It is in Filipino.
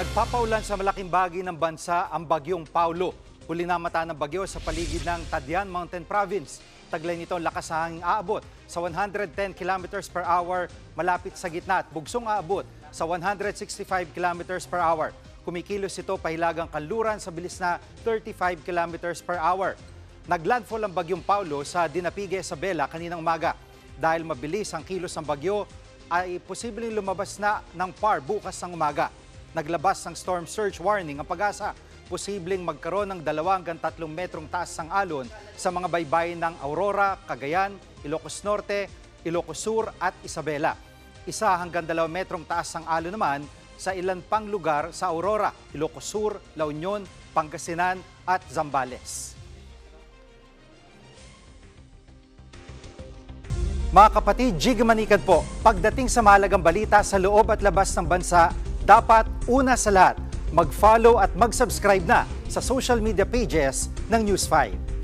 Nagpapaulan sa malaking bahagi ng bansa ang bagyong Paulo. Huli na mata ng bagyo sa paligid ng Tadian Mountain Province. Taglay nito ang lakas sa hanging aabot sa 110 km per hour malapit sa gitna at bugsong aabot sa 165 km per hour. Kumikilos ito pahilagang kanluran sa bilis na 35 km per hour. Naglandfall ang bagyong Paulo sa Dinapigue, Isabela kaninang umaga. Dahil mabilis ang kilos ng bagyo, ay posibleng lumabas na ng PAR bukas ng umaga. Naglabas ng storm surge warning ang Pag-asa. Posibleng magkaroon ng 2 hanggang 3 metrong taas ng alon sa mga baybayin ng Aurora, Cagayan, Ilocos Norte, Ilocos Sur at Isabela. 1 hanggang 2 metrong taas ng alon naman sa ilan pang lugar sa Aurora, Ilocos Sur, La Union, Pangasinan at Zambales. Mga kapatid, Jig Manikad po, pagdating sa mahalagang balita sa loob at labas ng bansa, dapat una sa lahat, mag-follow at mag-subscribe na sa social media pages ng News 5.